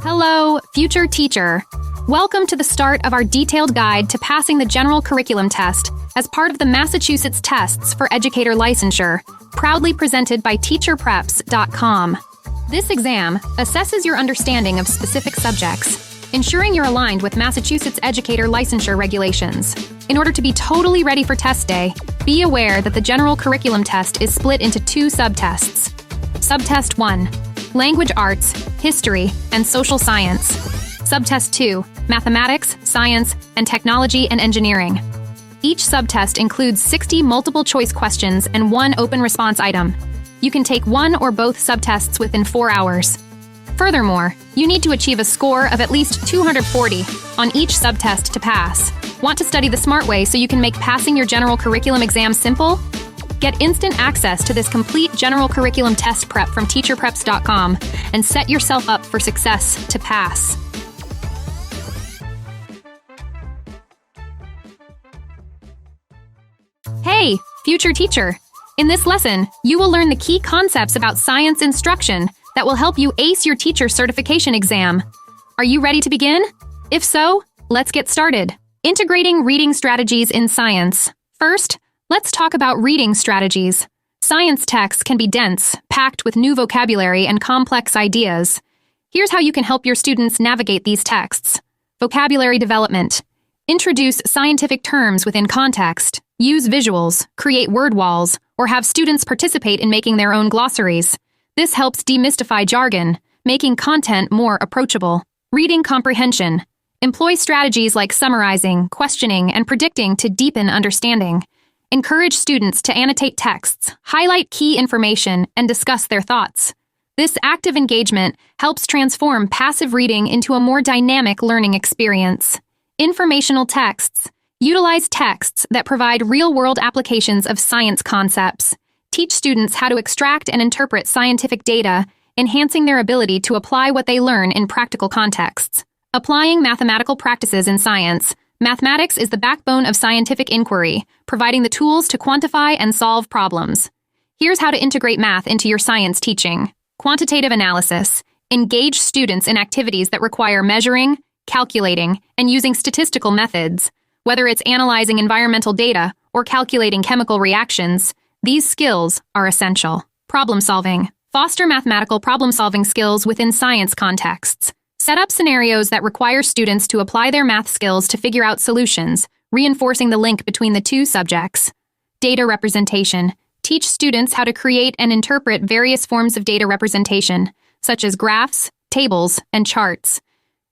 Hello, future teacher. Welcome to the start of our detailed guide to passing the General Curriculum Test as part of the Massachusetts Tests for Educator Licensure, proudly presented by teacherpreps.com. This exam assesses your understanding of specific subjects, ensuring you're aligned with Massachusetts educator licensure regulations. In order to be totally ready for test day, be aware that the General Curriculum Test is split into two subtests. Subtest 1, Language Arts, History, and Social Science. Subtest 2, Mathematics, Science, and Technology and Engineering. Each subtest includes 60 multiple-choice questions and one open response item. You can take one or both subtests within 4 hours. Furthermore, you need to achieve a score of at least 240 on each subtest to pass. Want to study the smart way so you can make passing your general curriculum exam simple? Get instant access to this complete general curriculum test prep from teacherpreps.com and set yourself up for success to pass. Hey, future teacher! In this lesson, you will learn the key concepts about science instruction that will help you ace your teacher certification exam. Are you ready to begin? If so, let's get started. Integrating reading strategies in science. First, let's talk about reading strategies. Science texts can be dense, packed with new vocabulary and complex ideas. Here's how you can help your students navigate these texts. Vocabulary development. Introduce scientific terms within context. Use visuals, create word walls, or have students participate in making their own glossaries. This helps demystify jargon, making content more approachable. Reading comprehension. Employ strategies like summarizing, questioning, and predicting to deepen understanding. Encourage students to annotate texts, highlight key information, and discuss their thoughts. This active engagement helps transform passive reading into a more dynamic learning experience. Informational texts. Utilize texts that provide real-world applications of science concepts. Teach students how to extract and interpret scientific data, enhancing their ability to apply what they learn in practical contexts. Applying mathematical practices in science. Mathematics is the backbone of scientific inquiry, providing the tools to quantify and solve problems. Here's how to integrate math into your science teaching. Quantitative analysis. Engage students in activities that require measuring, calculating, and using statistical methods. Whether it's analyzing environmental data or calculating chemical reactions, these skills are essential. Problem solving. Foster mathematical problem-solving skills within science contexts. Set up scenarios that require students to apply their math skills to figure out solutions, reinforcing the link between the two subjects. Data representation. Teach students how to create and interpret various forms of data representation, such as graphs, tables, and charts.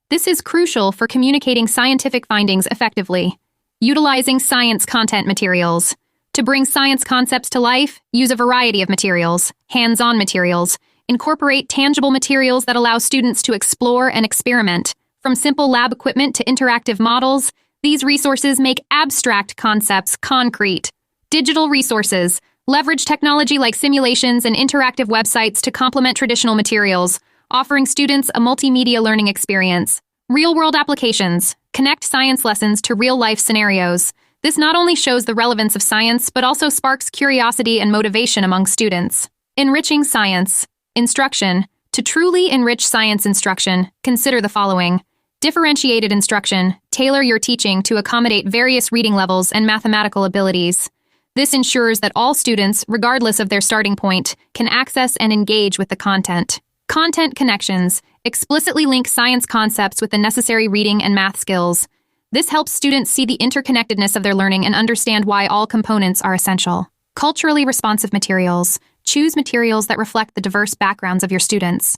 This is crucial for communicating scientific findings effectively. Utilizing science content materials. To bring science concepts to life, use a variety of materials, hands-on materials. Incorporate tangible materials that allow students to explore and experiment. From simple lab equipment to interactive models, these resources make abstract concepts concrete. Digital resources. Leverage technology like simulations and interactive websites to complement traditional materials, offering students a multimedia learning experience. Real-world applications. Connect science lessons to real-life scenarios. This not only shows the relevance of science, but also sparks curiosity and motivation among students. Enriching science. Instruction. To truly enrich science instruction, consider the following. Differentiated instruction. Tailor your teaching to accommodate various reading levels and mathematical abilities. This ensures that all students, regardless of their starting point, can access and engage with the content. Content connections. Explicitly link science concepts with the necessary reading and math skills. This helps students see the interconnectedness of their learning and understand why all components are essential. Culturally responsive materials. Choose materials that reflect the diverse backgrounds of your students.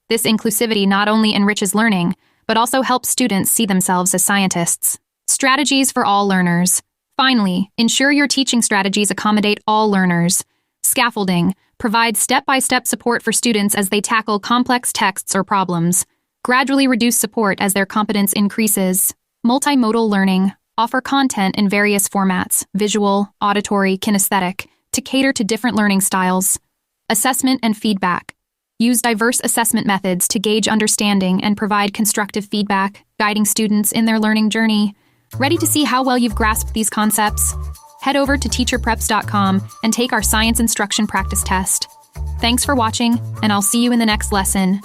This inclusivity not only enriches learning, but also helps students see themselves as scientists. Strategies for all learners. Finally, ensure your teaching strategies accommodate all learners. Scaffolding. Provide step-by-step support for students as they tackle complex texts or problems. Gradually reduce support as their competence increases. Multimodal learning. Offer content in various formats, visual, auditory, kinesthetic, to cater to different learning styles. Assessment and feedback. Use diverse assessment methods to gauge understanding and provide constructive feedback, guiding students in their learning journey. Ready to see how well you've grasped these concepts? Head over to teacherpreps.com and take our science instruction practice test. Thanks for watching, and I'll see you in the next lesson.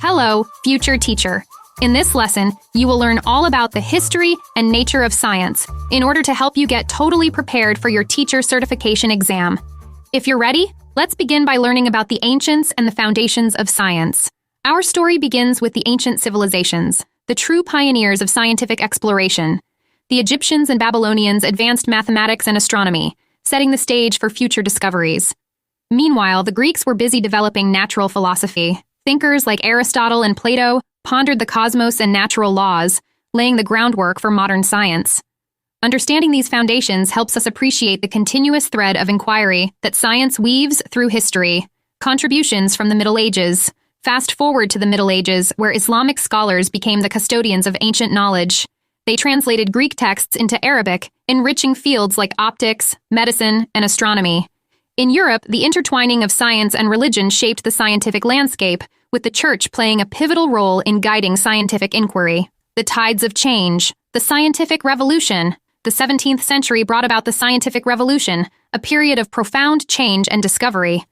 Hello, future teacher. In this lesson, you will learn all about the history and nature of science in order to help you get totally prepared for your teacher certification exam. If you're ready, let's begin by learning about the ancients and the foundations of science. Our story begins with the ancient civilizations, the true pioneers of scientific exploration. The Egyptians and Babylonians advanced mathematics and astronomy, setting the stage for future discoveries. Meanwhile, the Greeks were busy developing natural philosophy. Thinkers like Aristotle and Plato pondered the cosmos and natural laws, laying the groundwork for modern science. Understanding these foundations helps us appreciate the continuous thread of inquiry that science weaves through history. Contributions from the Middle Ages. Fast forward to the Middle Ages, where Islamic scholars became the custodians of ancient knowledge. They translated Greek texts into Arabic, enriching fields like optics, medicine, and astronomy. In Europe, the intertwining of science and religion shaped the scientific landscape, with the Church playing a pivotal role in guiding scientific inquiry. The tides of change. The scientific revolution. The 17th century brought about the scientific revolution, a period of profound change and discovery.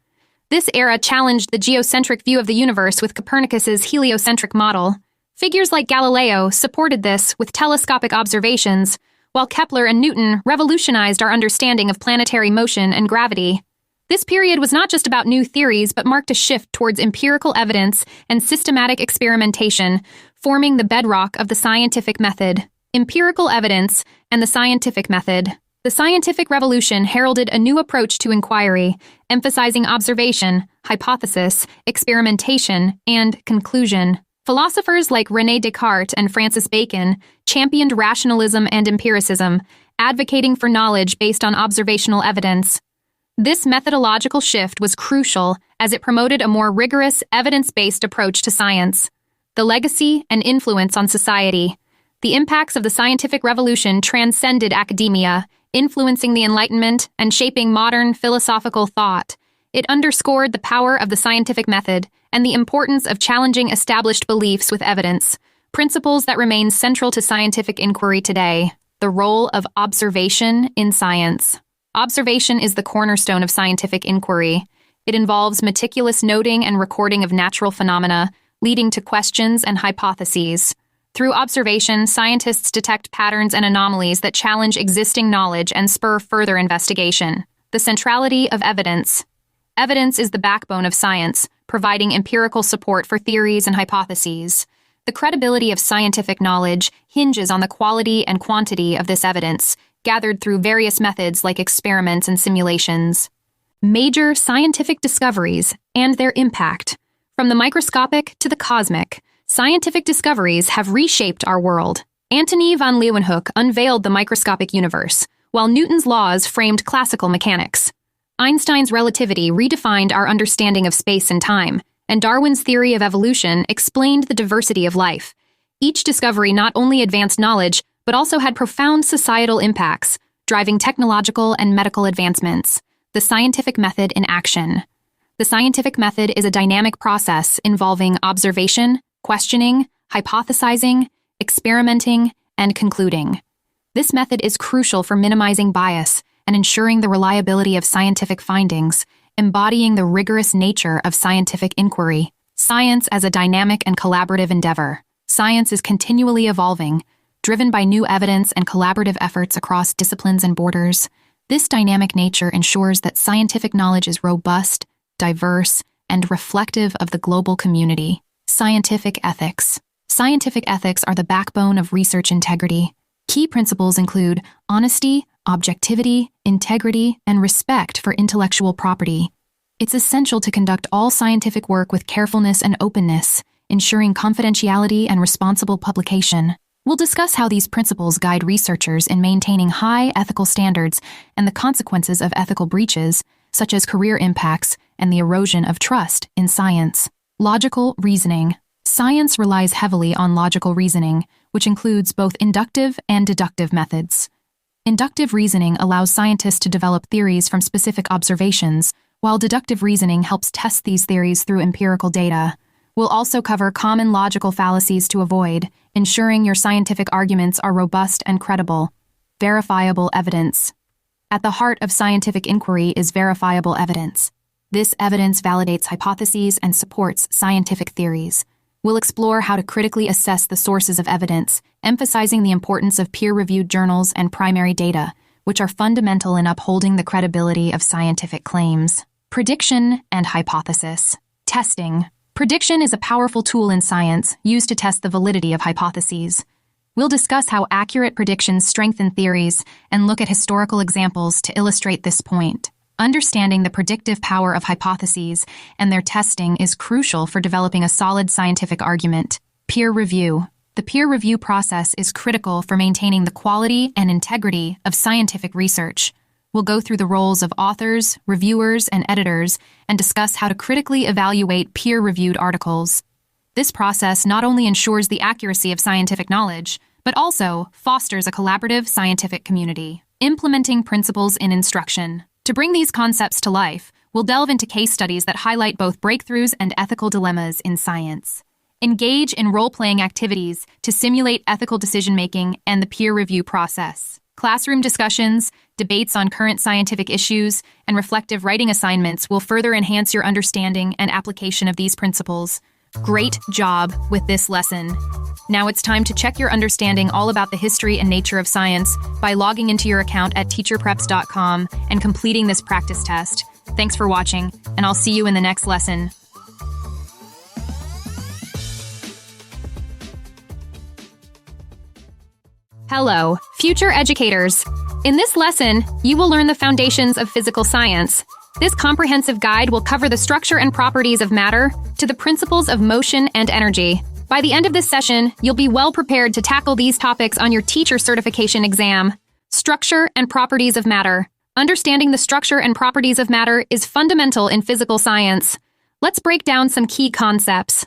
This era challenged the geocentric view of the universe with Copernicus's heliocentric model. Figures like Galileo supported this with telescopic observations, while Kepler and Newton revolutionized our understanding of planetary motion and gravity. This period was not just about new theories, but marked a shift towards empirical evidence and systematic experimentation, forming the bedrock of the scientific method. Empirical evidence and the scientific method. The scientific revolution heralded a new approach to inquiry, emphasizing observation, hypothesis, experimentation, and conclusion. Philosophers like René Descartes and Francis Bacon championed rationalism and empiricism, advocating for knowledge based on observational evidence. This methodological shift was crucial as it promoted a more rigorous, evidence-based approach to science. The legacy and influence on society. The impacts of the scientific revolution transcended academia, influencing the Enlightenment and shaping modern philosophical thought. It underscored the power of the scientific method and the importance of challenging established beliefs with evidence, principles that remain central to scientific inquiry today. The role of observation in science. Observation is the cornerstone of scientific inquiry. It involves meticulous noting and recording of natural phenomena, leading to questions and hypotheses. Through observation, scientists detect patterns and anomalies that challenge existing knowledge and spur further investigation. The centrality of evidence. Evidence is the backbone of science, providing empirical support for theories and hypotheses. The credibility of scientific knowledge hinges on the quality and quantity of this evidence, gathered through various methods like experiments and simulations. Major scientific discoveries and their impact. From the microscopic to the cosmic, scientific discoveries have reshaped our world. Antony van Leeuwenhoek unveiled the microscopic universe, while Newton's laws framed classical mechanics. Einstein's relativity redefined our understanding of space and time, and Darwin's theory of evolution explained the diversity of life. Each discovery not only advanced knowledge, but also had profound societal impacts, driving technological and medical advancements. The scientific method in action. The scientific method is a dynamic process involving observation, questioning, hypothesizing, experimenting, and concluding. This method is crucial for minimizing bias and ensuring the reliability of scientific findings, embodying the rigorous nature of scientific inquiry. Science as a dynamic and collaborative endeavor. Science is continually evolving, driven by new evidence and collaborative efforts across disciplines and borders. This dynamic nature ensures that scientific knowledge is robust, diverse, and reflective of the global community. Scientific ethics. Scientific ethics are the backbone of research integrity. Key principles include honesty, objectivity, integrity, and respect for intellectual property. It's essential to conduct all scientific work with carefulness and openness, ensuring confidentiality and responsible publication. We'll discuss how these principles guide researchers in maintaining high ethical standards and the consequences of ethical breaches, such as career impacts and the erosion of trust in science. Logical reasoning. Science relies heavily on logical reasoning, which includes both inductive and deductive methods. Inductive reasoning allows scientists to develop theories from specific observations, while deductive reasoning helps test these theories through empirical data. We'll also cover common logical fallacies to avoid, ensuring your scientific arguments are robust and credible. Verifiable evidence. At the heart of scientific inquiry is verifiable evidence. This evidence validates hypotheses and supports scientific theories. We'll explore how to critically assess the sources of evidence, emphasizing the importance of peer-reviewed journals and primary data, which are fundamental in upholding the credibility of scientific claims. Prediction and hypothesis. Testing. Prediction is a powerful tool in science used to test the validity of hypotheses. We'll discuss how accurate predictions strengthen theories and look at historical examples to illustrate this point. Understanding the predictive power of hypotheses and their testing is crucial for developing a solid scientific argument. Peer review. The peer review process is critical for maintaining the quality and integrity of scientific research. We'll go through the roles of authors, reviewers, and editors and discuss how to critically evaluate peer-reviewed articles. This process not only ensures the accuracy of scientific knowledge, but also fosters a collaborative scientific community. Implementing principles in instruction. To bring these concepts to life, we'll delve into case studies that highlight both breakthroughs and ethical dilemmas in science. Engage in role-playing activities to simulate ethical decision-making and the peer review process. Classroom discussions, debates on current scientific issues, and reflective writing assignments will further enhance your understanding and application of these principles. Great job with this lesson. Now it's time to check your understanding all about the history and nature of science by logging into your account at teacherpreps.com and completing this practice test. Thanks for watching, and I'll see you in the next lesson. Hello, future educators. In this lesson, you will learn the foundations of physical science. This comprehensive guide will cover the structure and properties of matter to the principles of motion and energy. By the end of this session, you'll be well prepared to tackle these topics on your teacher certification exam. Structure and properties of matter. Understanding the structure and properties of matter is fundamental in physical science. Let's break down some key concepts.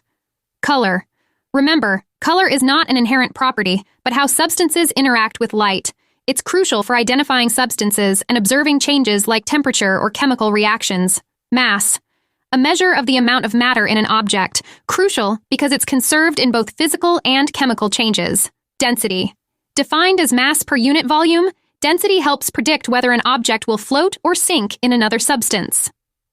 Color. Remember, color is not an inherent property, but how substances interact with light. It's crucial for identifying substances and observing changes like temperature or chemical reactions. Mass. A measure of the amount of matter in an object, crucial because it's conserved in both physical and chemical changes. Density. Defined as mass per unit volume, density helps predict whether an object will float or sink in another substance.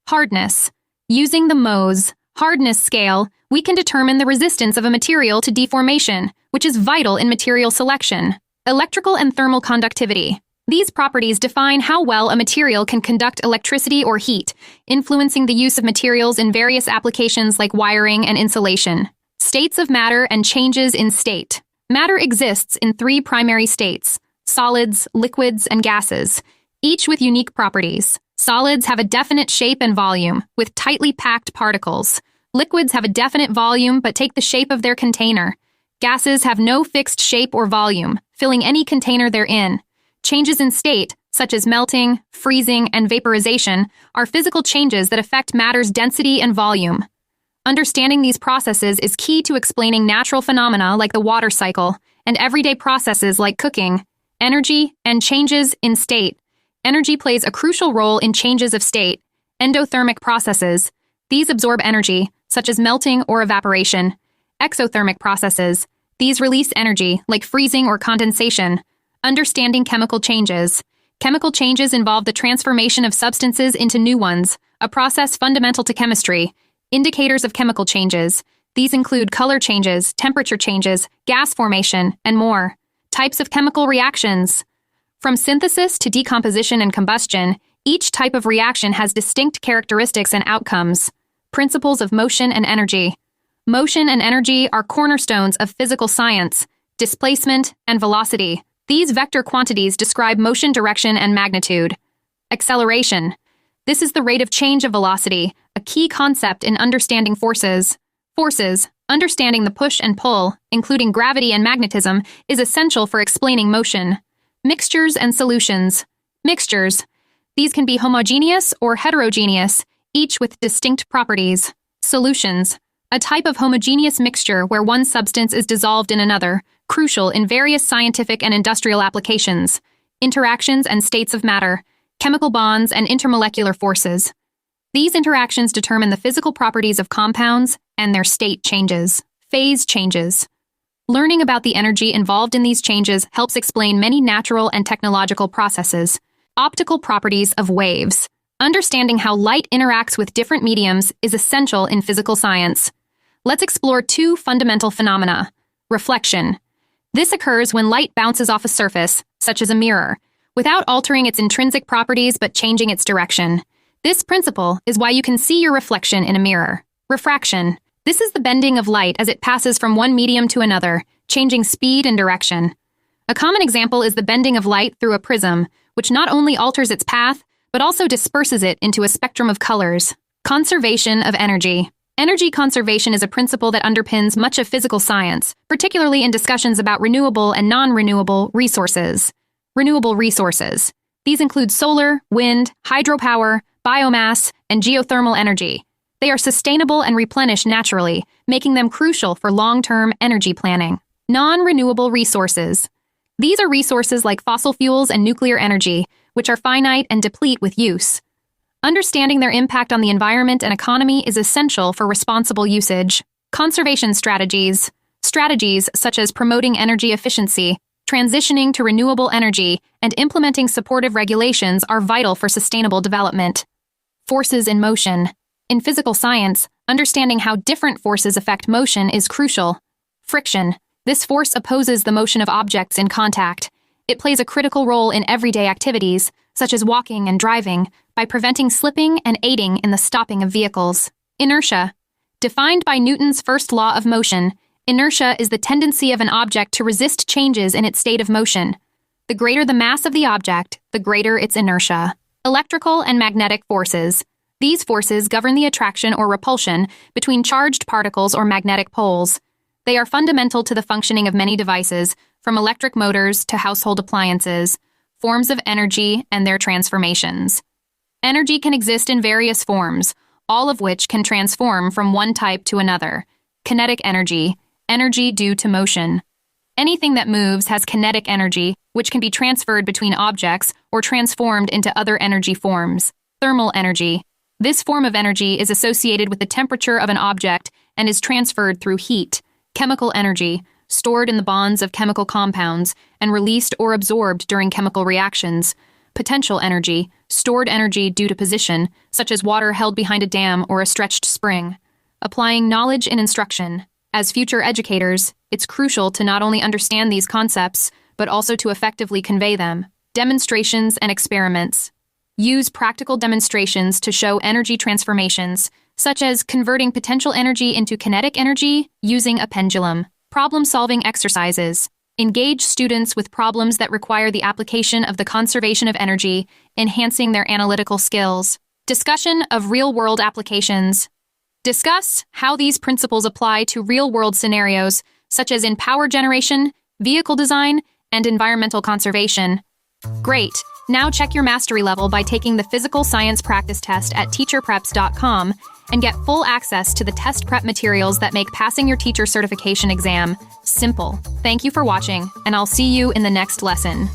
Hardness. Using the Mohs hardness scale, we can determine the resistance of a material to deformation, which is vital in material selection. Electrical and thermal conductivity. These properties define how well a material can conduct electricity or heat, influencing the use of materials in various applications like wiring and insulation. States of matter and changes in state. Matter exists in 3 primary states: solids, liquids, and gases, each with unique properties. Solids have a definite shape and volume, with tightly packed particles. Liquids have a definite volume but take the shape of their container. Gases have no fixed shape or volume, filling any container they're in. Changes in state, such as melting, freezing, and vaporization, are physical changes that affect matter's density and volume. Understanding these processes is key to explaining natural phenomena like the water cycle and everyday processes like cooking. Energy and changes in state. Energy plays a crucial role in changes of state. Endothermic processes. These absorb energy, such as melting or evaporation. Exothermic processes. These release energy, like freezing or condensation. Understanding chemical changes. Chemical changes involve the transformation of substances into new ones, a process fundamental to chemistry. Indicators of chemical changes. These include color changes, temperature changes, gas formation, and more. Types of chemical reactions. From synthesis to decomposition and combustion, each type of reaction has distinct characteristics and outcomes. Principles of motion and energy. Motion and energy are cornerstones of physical science. Displacement and velocity. These vector quantities describe motion direction and magnitude. Acceleration. This is the rate of change of velocity, a key concept in understanding forces. Forces, understanding the push and pull, including gravity and magnetism, is essential for explaining motion. Mixtures and solutions. Mixtures. These can be homogeneous or heterogeneous, each with distinct properties. Solutions. A type of homogeneous mixture where one substance is dissolved in another, crucial in various scientific and industrial applications. Interactions and states of matter. Chemical bonds and intermolecular forces. These interactions determine the physical properties of compounds and their state changes. Phase changes. Learning about the energy involved in these changes helps explain many natural and technological processes. Optical properties of waves. Understanding how light interacts with different mediums is essential in physical science. let's explore two fundamental phenomena. Reflection. This occurs when light bounces off a surface, such as a mirror, without altering its intrinsic properties but changing its direction. This principle is why you can see your reflection in a mirror. Refraction. This is the bending of light as it passes from one medium to another, changing speed and direction. A common example is the bending of light through a prism, which not only alters its path, but also disperses it into a spectrum of colors. Conservation of energy. Energy conservation is a principle that underpins much of physical science, particularly in discussions about renewable and non-renewable resources. Renewable resources. These include solar, wind, hydropower, biomass, and geothermal energy. They are sustainable and replenish naturally, making them crucial for long-term energy planning. Non-renewable resources. These are resources like fossil fuels and nuclear energy, which are finite and deplete with use. Understanding their impact on the environment and economy is essential for responsible usage. Conservation strategies. Strategies such as promoting energy efficiency, transitioning to renewable energy, and implementing supportive regulations are vital for sustainable development. Forces in motion. In physical science, understanding how different forces affect motion is crucial. Friction. This force opposes the motion of objects in contact. It plays a critical role in everyday activities, such as walking and driving, by preventing slipping and aiding in the stopping of vehicles. Inertia. Defined by Newton's first law of motion, inertia is the tendency of an object to resist changes in its state of motion. The greater the mass of the object, the greater its inertia. Electrical and magnetic forces. These forces govern the attraction or repulsion between charged particles or magnetic poles. They are fundamental to the functioning of many devices, from electric motors to household appliances, forms of energy, and their transformations. Energy can exist in various forms, all of which can transform from one type to another. Kinetic energy, energy due to motion. Anything that moves has kinetic energy, which can be transferred between objects or transformed into other energy forms. Thermal energy. This form of energy is associated with the temperature of an object and is transferred through heat. Chemical energy, stored in the bonds of chemical compounds and released or absorbed during chemical reactions. Potential energy, stored energy due to position, such as water held behind a dam or a stretched spring. Applying knowledge in instruction. As future educators, it's crucial to not only understand these concepts, but also to effectively convey them. Demonstrations and experiments. Use practical demonstrations to show energy transformations, such as converting potential energy into kinetic energy using a pendulum. Problem-solving exercises. Engage students with problems that require the application of the conservation of energy, enhancing their analytical skills. Discussion of real-world applications. Discuss how these principles apply to real-world scenarios, such as in power generation, vehicle design, and environmental conservation. Great! Now check your mastery level by taking the Physical Science Practice Test at teacherpreps.com and get full access to the test prep materials that make passing your teacher certification exam simple. Thank you for watching, and I'll see you in the next lesson.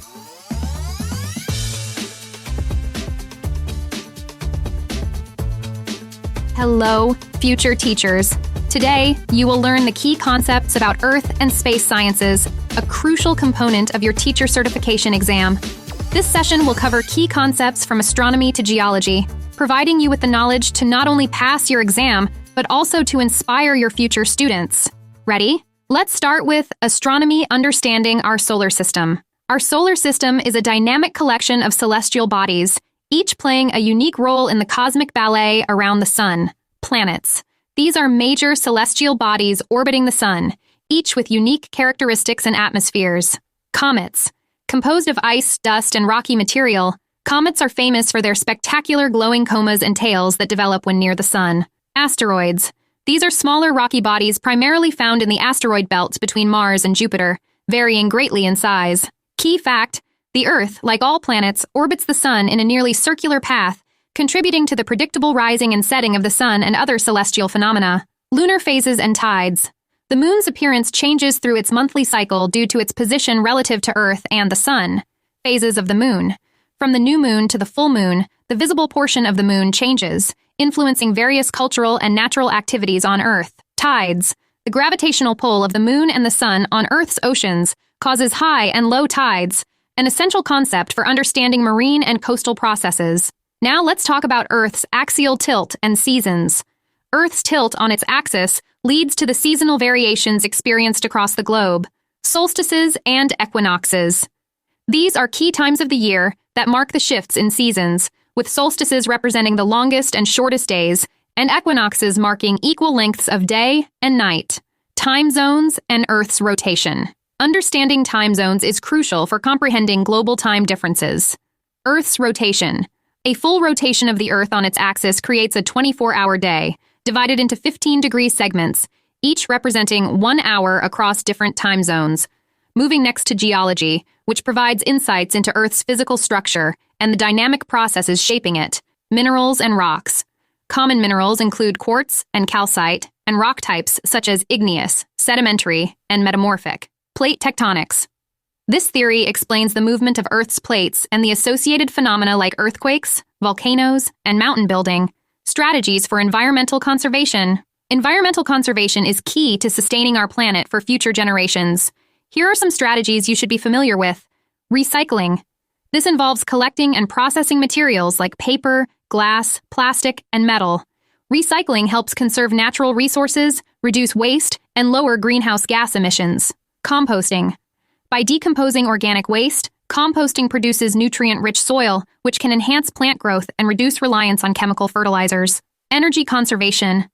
Hello, future teachers. Today, you will learn the key concepts about Earth and space sciences, a crucial component of your teacher certification exam. This session will cover key concepts from astronomy to geology, providing you with the knowledge to not only pass your exam, but also to inspire your future students. Ready? Let's start with astronomy understanding our solar system. Our solar system is a dynamic collection of celestial bodies, each playing a unique role in the cosmic ballet around the sun. Planets. These are major celestial bodies orbiting the sun, each with unique characteristics and atmospheres. Comets. Composed of ice, dust, and rocky material, comets are famous for their spectacular glowing comas and tails that develop when near the sun. Asteroids. These are smaller rocky bodies primarily found in the asteroid belt between Mars and Jupiter, varying greatly in size. Key fact: the Earth, like all planets, orbits the sun in a nearly circular path, contributing to the predictable rising and setting of the sun and other celestial phenomena. Lunar phases and tides. The moon's appearance changes through its monthly cycle due to its position relative to Earth and the sun. Phases of the moon. From the new moon to the full moon, the visible portion of the moon changes, influencing various cultural and natural activities on Earth. Tides. The gravitational pull of the moon and the sun on Earth's oceans causes high and low tides, an essential concept for understanding marine and coastal processes. Now let's talk about Earth's axial tilt and seasons. Earth's tilt on its axis leads to the seasonal variations experienced across the globe, solstices and equinoxes. These are key times of the year that mark the shifts in seasons, with solstices representing the longest and shortest days, and equinoxes marking equal lengths of day and night, time zones, and Earth's rotation. Understanding time zones is crucial for comprehending global time differences. Earth's rotation. A full rotation of the Earth on its axis creates a 24-hour day, divided into 15-degree segments, each representing 1 hour across different time zones. Moving next to geology, which provides insights into Earth's physical structure and the dynamic processes shaping it. Minerals and rocks. Common minerals include quartz and calcite, and rock types such as igneous, sedimentary, and metamorphic. Plate tectonics. This theory explains the movement of Earth's plates and the associated phenomena like earthquakes, volcanoes, and mountain building. Strategies for environmental conservation. Environmental conservation is key to sustaining our planet for future generations. Here are some strategies you should be familiar with. Recycling. This involves collecting and processing materials like paper, glass, plastic, and metal. Recycling helps conserve natural resources, reduce waste, and lower greenhouse gas emissions. Composting. By decomposing organic waste, composting produces nutrient-rich soil, which can enhance plant growth and reduce reliance on chemical fertilizers. Energy conservation.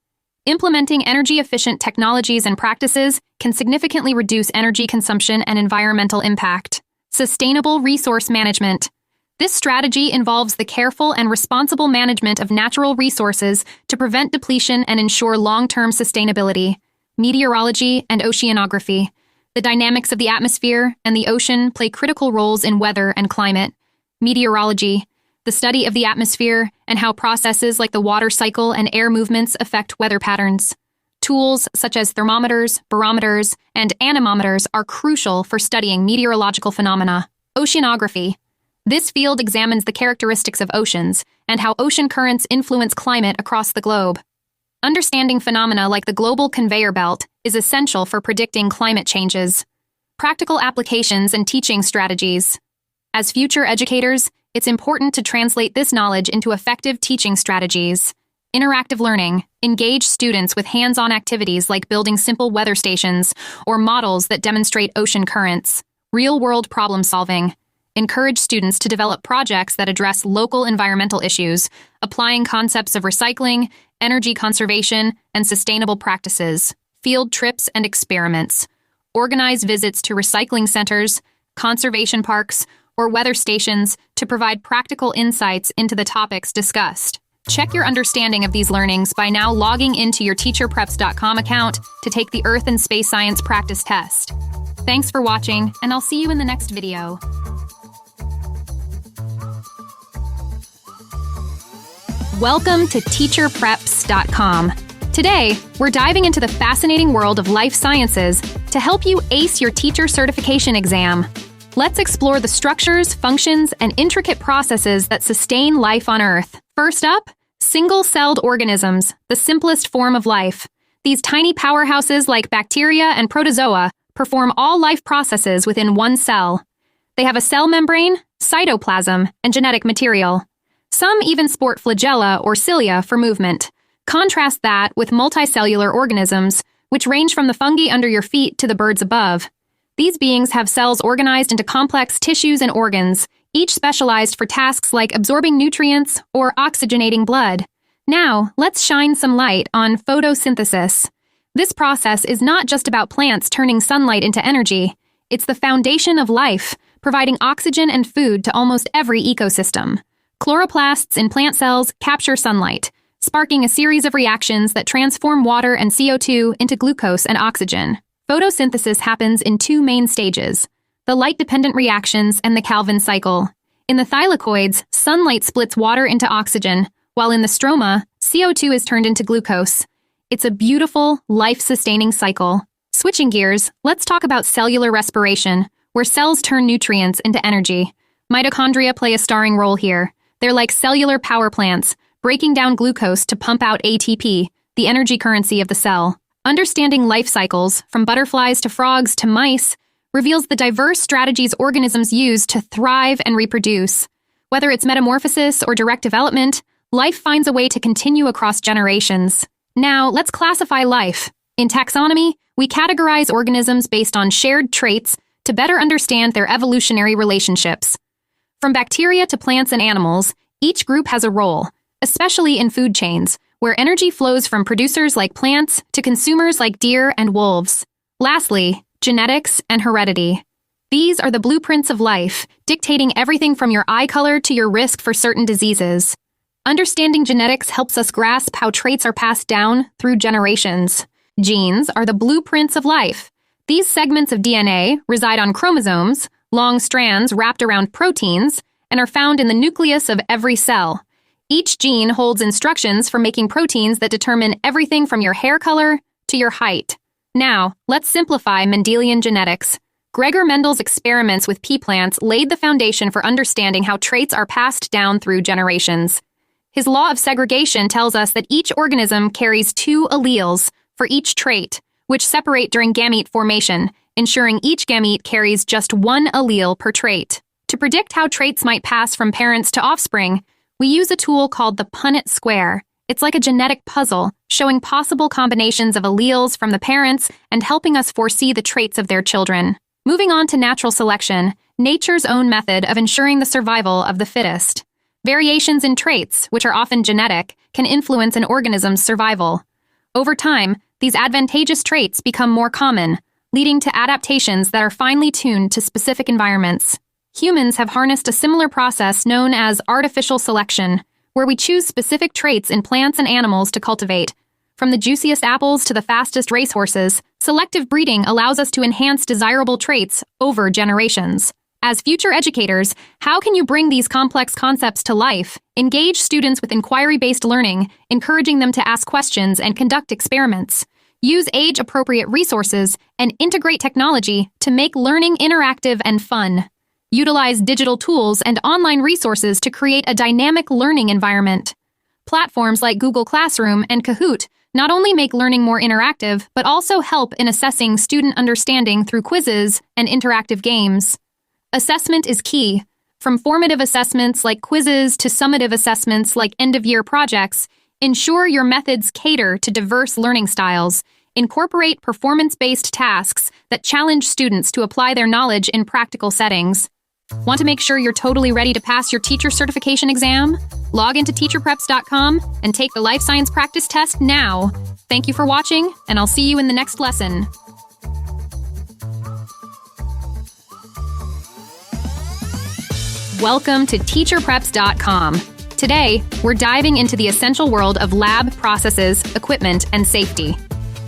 Implementing energy-efficient technologies and practices can significantly reduce energy consumption and environmental impact. Sustainable resource management. This strategy involves the careful and responsible management of natural resources to prevent depletion and ensure long-term sustainability. Meteorology and oceanography. The dynamics of the atmosphere and the ocean play critical roles in weather and climate. Meteorology, the study of the atmosphere and how processes like the water cycle and air movements affect weather patterns. Tools such as thermometers, barometers, and anemometers are crucial for studying meteorological phenomena. Oceanography. This field examines the characteristics of oceans and how ocean currents influence climate across the globe. Understanding phenomena like the global conveyor belt is essential for predicting climate changes. Practical applications and teaching strategies. As future educators, it's important to translate this knowledge into effective teaching strategies. Interactive learning. Engage students with hands-on activities like building simple weather stations or models that demonstrate ocean currents. Real-world problem solving. Encourage students to develop projects that address local environmental issues, applying concepts of recycling, energy conservation, and sustainable practices. Field trips and experiments. Organize visits to recycling centers, conservation parks, or weather stations to provide practical insights into the topics discussed. Check your understanding of these learnings by now logging into your teacherpreps.com account to take the Earth and Space Science practice test. Thanks for watching, and I'll see you in the next video. Welcome to teacherpreps.com. Today, we're diving into the fascinating world of life sciences to help you ace your teacher certification exam. Let's explore the structures, functions, and intricate processes that sustain life on Earth. First up, single-celled organisms, the simplest form of life. These tiny powerhouses like bacteria and protozoa perform all life processes within one cell. They have a cell membrane, cytoplasm, and genetic material. Some even sport flagella or cilia for movement. Contrast that with multicellular organisms, which range from the fungi under your feet to the birds above. These beings have cells organized into complex tissues and organs, each specialized for tasks like absorbing nutrients or oxygenating blood. Now, let's shine some light on photosynthesis. This process is not just about plants turning sunlight into energy. It's the foundation of life, providing oxygen and food to almost every ecosystem. Chloroplasts in plant cells capture sunlight, sparking a series of reactions that transform water and CO2 into glucose and oxygen. Photosynthesis happens in two main stages: the light-dependent reactions and the Calvin cycle. In the thylakoids, sunlight splits water into oxygen, while in the stroma, CO2 is turned into glucose. It's a beautiful, life-sustaining cycle. Switching gears, let's talk about cellular respiration, where cells turn nutrients into energy. Mitochondria play a starring role here. They're like cellular power plants, breaking down glucose to pump out ATP, the energy currency of the cell. Understanding life cycles, from butterflies to frogs to mice, reveals the diverse strategies organisms use to thrive and reproduce. Whether it's metamorphosis or direct development, life finds a way to continue across generations. Now, let's classify life. In taxonomy, we categorize organisms based on shared traits to better understand their evolutionary relationships. From bacteria to plants and animals, each group has a role, especially in food chains, where energy flows from producers like plants to consumers like deer and wolves. Lastly, genetics and heredity. These are the blueprints of life, dictating everything from your eye color to your risk for certain diseases. Understanding genetics helps us grasp how traits are passed down through generations. Genes are the blueprints of life. These segments of DNA reside on chromosomes, long strands wrapped around proteins, and are found in the nucleus of every cell. Each gene holds instructions for making proteins that determine everything from your hair color to your height. Now, let's simplify Mendelian genetics. Gregor Mendel's experiments with pea plants laid the foundation for understanding how traits are passed down through generations. His law of segregation tells us that each organism carries 2 alleles for each trait, which separate during gamete formation, ensuring each gamete carries just 1 allele per trait. To predict how traits might pass from parents to offspring, we use a tool called the Punnett square. It's like a genetic puzzle, showing possible combinations of alleles from the parents and helping us foresee the traits of their children. Moving on to natural selection, nature's own method of ensuring the survival of the fittest. Variations in traits, which are often genetic, can influence an organism's survival. Over time, these advantageous traits become more common, leading to adaptations that are finely tuned to specific environments. Humans have harnessed a similar process known as artificial selection, where we choose specific traits in plants and animals to cultivate. From the juiciest apples to the fastest racehorses, selective breeding allows us to enhance desirable traits over generations. As future educators, how can you bring these complex concepts to life? Engage students with inquiry-based learning, encouraging them to ask questions and conduct experiments. Use age-appropriate resources and integrate technology to make learning interactive and fun. Utilize digital tools and online resources to create a dynamic learning environment. Platforms like Google Classroom and Kahoot not only make learning more interactive, but also help in assessing student understanding through quizzes and interactive games. Assessment is key. From formative assessments like quizzes to summative assessments like end-of-year projects, ensure your methods cater to diverse learning styles. Incorporate performance-based tasks that challenge students to apply their knowledge in practical settings. Want to make sure you're totally ready to pass your teacher certification exam? Log into teacherpreps.com and take the life science practice test now. Thank you for watching, and I'll see you in the next lesson. Welcome to teacherpreps.com. Today, we're diving into the essential world of lab processes, equipment, and safety.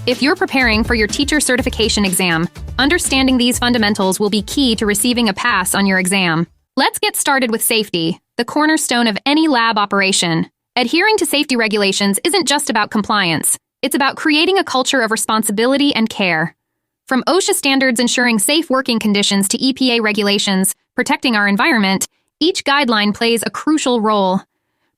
If you're preparing for your teacher certification exam, understanding these fundamentals will be key to receiving a pass on your exam. Let's get started with safety, the cornerstone of any lab operation. Adhering to safety regulations isn't just about compliance. It's about creating a culture of responsibility and care. From OSHA standards ensuring safe working conditions to EPA regulations protecting our environment, each guideline plays a crucial role.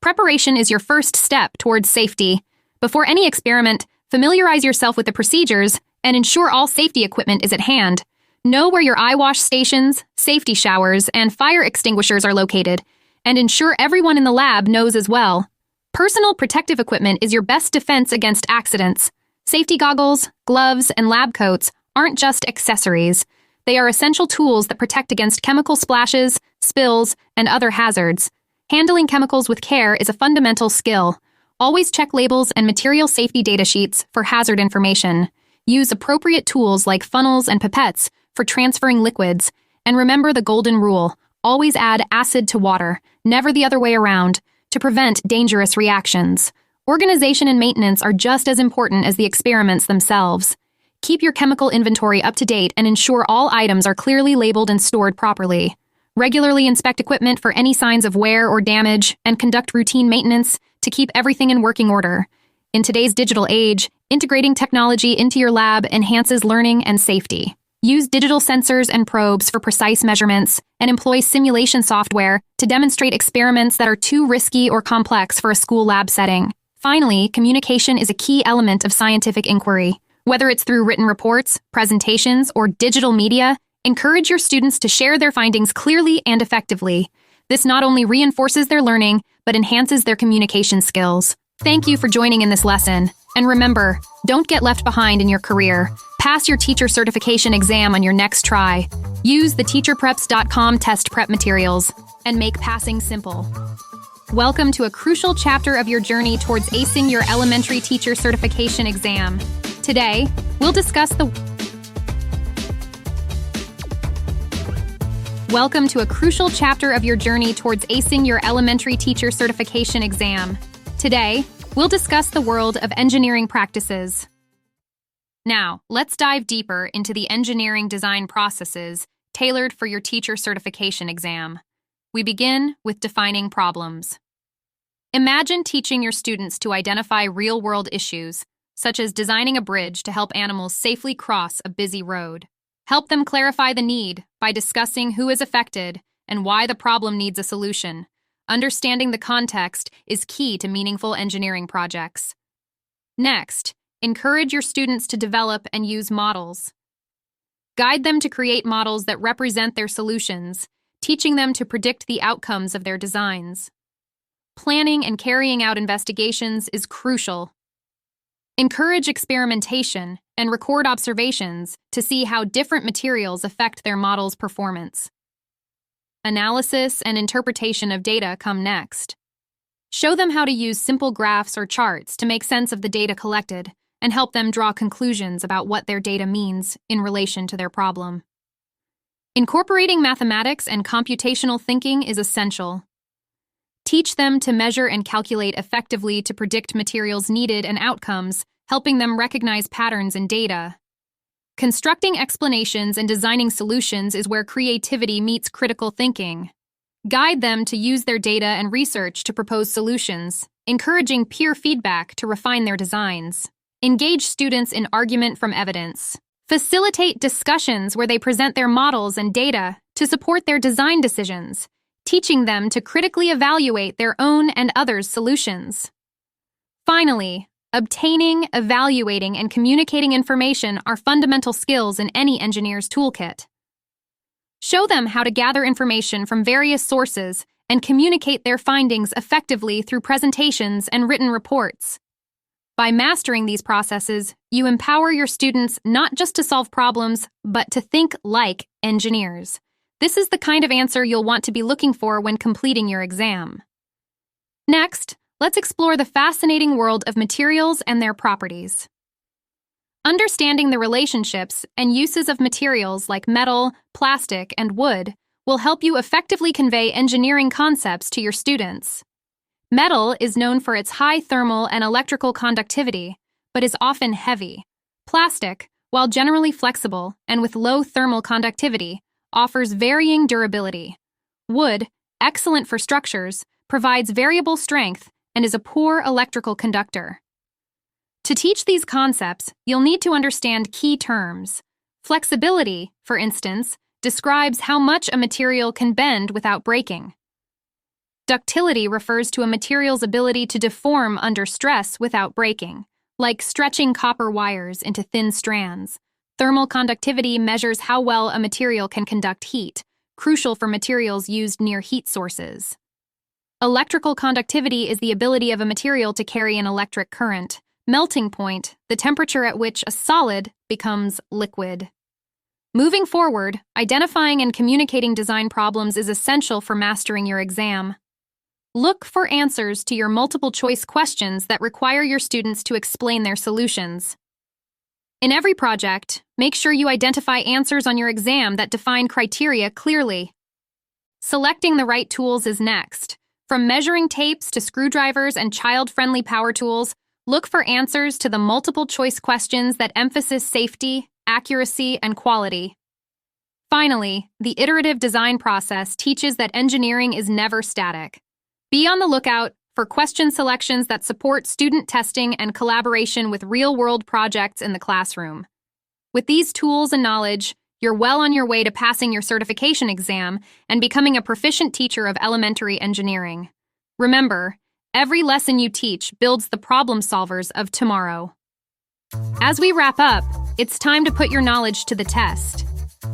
Preparation is your first step towards safety. Before any experiment, familiarize yourself with the procedures and ensure all safety equipment is at hand. Know where your eye wash stations, safety showers, and fire extinguishers are located, and ensure everyone in the lab knows as well. Personal protective equipment is your best defense against accidents. Safety goggles, gloves, and lab coats aren't just accessories. They are essential tools that protect against chemical splashes, spills, and other hazards. Handling chemicals with care is a fundamental skill. Always check labels and material safety data sheets for hazard information. Use appropriate tools like funnels and pipettes for transferring liquids. And remember the golden rule: always add acid to water, never the other way around, to prevent dangerous reactions. Organization and maintenance are just as important as the experiments themselves. Keep your chemical inventory up to date and ensure all items are clearly labeled and stored properly. Regularly inspect equipment for any signs of wear or damage and conduct routine maintenance to keep everything in working order. In today's digital age, integrating technology into your lab enhances learning and safety. Use digital sensors and probes for precise measurements and employ simulation software to demonstrate experiments that are too risky or complex for a school lab setting. Finally, communication is a key element of scientific inquiry. Whether it's through written reports, presentations, or digital media, encourage your students to share their findings clearly and effectively. This not only reinforces their learning, but enhances their communication skills. Thank you for joining in this lesson. And remember, don't get left behind in your career. Pass your teacher certification exam on your next try. Use the teacherpreps.com test prep materials and make passing simple. Welcome to a crucial chapter of your journey towards acing your elementary teacher certification exam. Today, we'll discuss the Welcome to a crucial chapter of your journey towards acing your elementary teacher certification exam. Today, we'll discuss the world of engineering practices. Now, let's dive deeper into the engineering design processes tailored for your teacher certification exam. We begin with defining problems. Imagine teaching your students to identify real-world issues, such as designing a bridge to help animals safely cross a busy road. Help them clarify the need by discussing who is affected and why the problem needs a solution. Understanding the context is key to meaningful engineering projects. Next, encourage your students to develop and use models. Guide them to create models that represent their solutions, teaching them to predict the outcomes of their designs. Planning and carrying out investigations is crucial. Encourage experimentation and record observations to see how different materials affect their model's performance. Analysis and interpretation of data come next. Show them how to use simple graphs or charts to make sense of the data collected and help them draw conclusions about what their data means in relation to their problem. Incorporating mathematics and computational thinking is essential. Teach them to measure and calculate effectively to predict materials needed and outcomes, helping them recognize patterns in data. Constructing explanations and designing solutions is where creativity meets critical thinking. Guide them to use their data and research to propose solutions, encouraging peer feedback to refine their designs. Engage students in argument from evidence. Facilitate discussions where they present their models and data to support their design decisions, teaching them to critically evaluate their own and others' solutions. Finally, obtaining, evaluating, and communicating information are fundamental skills in any engineer's toolkit. Show them how to gather information from various sources and communicate their findings effectively through presentations and written reports. By mastering these processes, you empower your students not just to solve problems, but to think like engineers. This is the kind of answer you'll want to be looking for when completing your exam. Next, let's explore the fascinating world of materials and their properties. Understanding the relationships and uses of materials like metal, plastic, and wood will help you effectively convey engineering concepts to your students. Metal is known for its high thermal and electrical conductivity, but is often heavy. Plastic, while generally flexible and with low thermal conductivity, offers varying durability. Wood, excellent for structures, provides variable strength and is a poor electrical conductor. To teach these concepts, you'll need to understand key terms. Flexibility, for instance, describes how much a material can bend without breaking. Ductility refers to a material's ability to deform under stress without breaking, like stretching copper wires into thin strands. Thermal conductivity measures how well a material can conduct heat, crucial for materials used near heat sources. Electrical conductivity is the ability of a material to carry an electric current. Melting point, the temperature at which a solid becomes liquid. Moving forward, identifying and communicating design problems is essential for mastering your exam. Look for answers to your multiple-choice questions that require your students to explain their solutions. In every project, make sure you identify answers on your exam that define criteria clearly. Selecting the right tools is next. From measuring tapes to screwdrivers and child-friendly power tools, look for answers to the multiple-choice questions that emphasize safety, accuracy, and quality. Finally, the iterative design process teaches that engineering is never static. Be on the lookout for question selections that support student testing and collaboration with real-world projects in the classroom. With these tools and knowledge, you're well on your way to passing your certification exam and becoming a proficient teacher of elementary engineering. Remember, every lesson you teach builds the problem solvers of tomorrow. As we wrap up, it's time to put your knowledge to the test.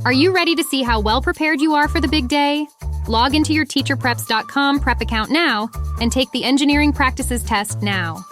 Are you ready to see how well prepared you are for the big day? Log into your teacherpreps.com prep account now and take the engineering practices test now.